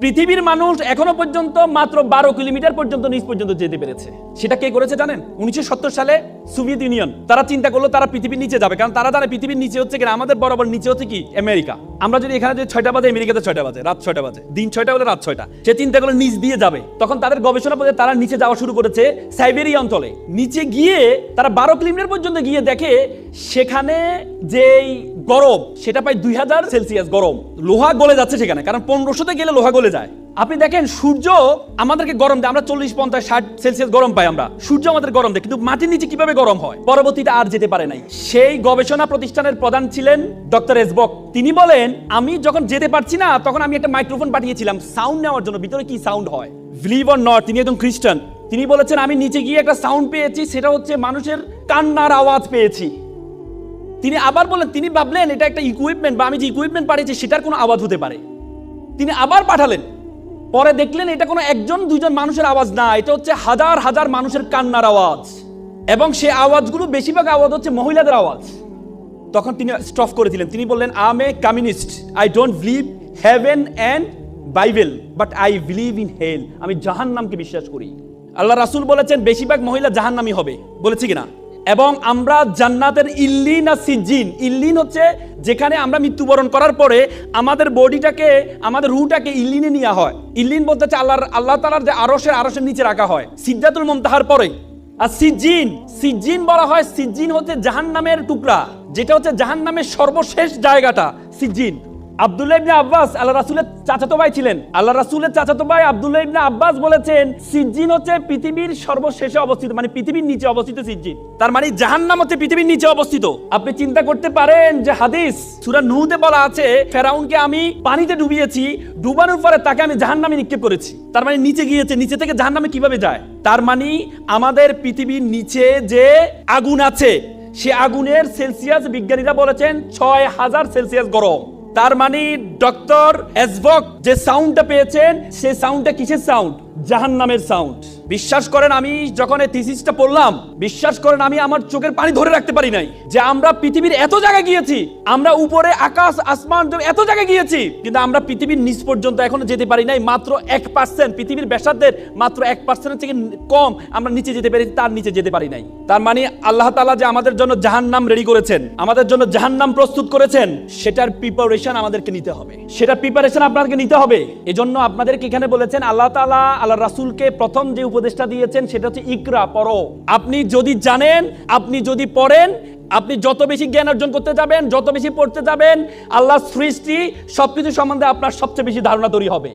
পৃথিবীর মানুষ এখনো পর্যন্ত মাত্র 12 কিলোমিটার পর্যন্ত নিচ পর্যন্ত যেতে পেরেছে। সেটা কে করেছে জানেন? 1970 সালে সোভিয়েত ইউনিয়ন। তারা চিন্তা করলো তারা পৃথিবীর নিচে যাবে, কারণ তারা জানে পৃথিবীর নিচে হচ্ছে কিনা আমাদের বরাবর নিচে হচ্ছে কি আমেরিকা। আমরা যদি এখানে যে 6টা বাজে, আমেরিকাতে 6টা বাজে, রাত 6টা বাজে, দিন 6টা হলে রাত 6টা। সে চিন্তা করলো নিচ দিয়ে যাবে। তখন তাদের গবেষণা পথে তারা নিচে যাওয়া শুরু করেছে সাইবেরিয়া অঞ্চলে। নিচে গিয়ে তারা 12 কিলোমিটার পর্যন্ত গিয়ে দেখে সেখানে যেই গরম সেটা প্রায় 2000 সেলসিয়াস গরম। লোহা গলে যাচ্ছে সেখানে, কারণ 1500তে গেলে লোহা গলে যায়। আপনি দেখেন সূর্য আমাদেরকে গরম দেয়, আমরা 40, 50, 60 সেলসিয়াস গরম পাই আমরা, সূর্য আমাদের গরম দেয়, কিন্তু মাটির নিচে কিভাবে গরম হয় পরবর্তীতে আর যেতে পারে নাই। সেই গবেষণা প্রতিষ্ঠানের প্রধান ছিলেন ডক্টর এসবক। তিনি বলেন আমি যখন যেতে পারছি না তখন আমি একটা মাইক্রোফোন পাঠিয়েছিলাম সাউন্ড নেওয়ার জন্য, ভিতরে কি সাউন্ড হয়। বিলিভ অর নট, তিনি একজন খ্রিস্টান। তিনি বলেছেন আমি নিচে গিয়ে একটা সাউন্ড পেয়েছি, সেটা হচ্ছে মানুষের কান্নার আওয়াজ পেয়েছি। তিনি আবার বলেন, তিনি ভাবলেন এটা একটা ইকুইপমেন্ট বা আমি যে ইকুইপমেন্ট পাঠিয়েছি সেটার কোনো আওয়াজ হতে পারে। তিনি আবার পাঠালেন, পরে দেখলেন এটা কোনো একজন দুইজন মানুষের আওয়াজ না, এটা হচ্ছে হাজার হাজার মানুষের কান্নার আওয়াজ, এবং সেই আওয়াজগুলো বেশিরভাগ আওয়াজ হচ্ছে মহিলাদের আওয়াজ। তখন তিনি স্টপ করে দিলেন। তিনি বললেন I am a communist, I don't believe heaven and Bible but I believe in hell. আমি জাহান্নামকে বিশ্বাস করি। আল্লাহ রাসূল বলেছেন বেশিরভাগ মহিলা জাহান্নামী হবে, বলেছে কিনা? এবং আমরা জান্নাতের ইল্লিন আর সিজ্জিন, ইল্লিন হচ্ছে যেখানে আমরা মৃত্যুবরণ করার পরে আমাদের বডিটাকে, আমাদের রুহটাকে ইল্লিনে নেওয়া হয়। ইল্লিন বলতে হচ্ছে আল্লাহ তাআলার যে আরশের নিচে রাখা হয় সিদরাতুল মুনতাহার পরে। আর সিজ্জিন বলা হয়, সিজ্জিন হচ্ছে জাহান্নামের টুকরা, যেটা হচ্ছে জাহান্নামের সর্বশেষ জায়গাটা সিজ্জিন। আব্দুল্লাহ ইবনে আব্বাস আল্লাহ রাসূলের চাচাতো ভাই ছিলেন। আল্লাহ রাসূলের চাচাতো ভাই আব্দুল্লাহ ইবনে আব্বাস বলেছেন সিজ্জিন হচ্ছে পৃথিবীর সর্বশেষে অবস্থিত, মানে পৃথিবীর নিচে অবস্থিত সিজ্জিন। তার মানে জাহান্নাম হচ্ছে পৃথিবীর নিচে অবস্থিত। আপনি চিন্তা করতে পারেন যে হাদিস সূরা নূহতে বলা আছে ফেরাউনকে আমি পানিতে ডুবিয়েছি, ডুবানোর পরে তাকে আমি জাহান্নামে নিক্ষেপ করেছি। তার মানে নিচে গিয়েছে, নিচে থেকে জাহান্নামে কিভাবে যায়? তার মানে আমাদের পৃথিবীর নিচে যে আগুন আছে সে আগুনের সেলসিয়াস বিজ্ঞানীরা বলেছেন 6000 সেলসিয়াস গরম। তার মানে ডক্টর এসবক যে সাউন্ডটা পেয়েছেন সেই সাউন্ডটা কিসের সাউন্ড? জাহান্নামের সাউন্ড। বিশ্বাস করেন আমি যখন এই থিসিসটা পড়লাম, বিশ্বাস করেন আমি আমার চোখের পানি ধরে রাখতে পারি নাই যে আমরা পৃথিবীর এত জায়গায় গিয়েছি, আমরা উপরে আকাশ আসমান এত জায়গায় গিয়েছি, কিন্তু আমরা পৃথিবীর নিচ পর্যন্ত এখনো যেতে পারি নাই। মাত্র 1%, পৃথিবীর ব্যাসার্ধের মাত্র 1% থেকে কম আমরা নিচে যেতে পেরেছি, তার নিচে যেতে পারি নাই। তার মানে আল্লাহ তাআলা যে আমাদের জন্য জাহান্নাম রেডি করেছেন, আমাদের জন্য জাহান্নাম প্রস্তুত করেছেন, সেটার প্রিপারেশন আমাদেরকে নিতে হবে, সেটার প্রিপারেশন আপনাদেরকে নিতে হবে। এজন্য আপনাদেরকে এখানে বলেছেন আল্লাহ তাআলা আল্লাহ রাসূলকে প্রথম যে উপদেশটা দিয়েছেন সেটা হচ্ছে ইকরা, পড়ো। আপনি যদি জানেন, আপনি যদি পড়েন, আপনি যত বেশি জ্ঞান অর্জন করতে যাবেন, যত বেশি পড়তে যাবেন, আল্লাহর সৃষ্টি সবকিছু সম্বন্ধে আপনার সবচেয়ে বেশি ধারণা তৈরি হবে।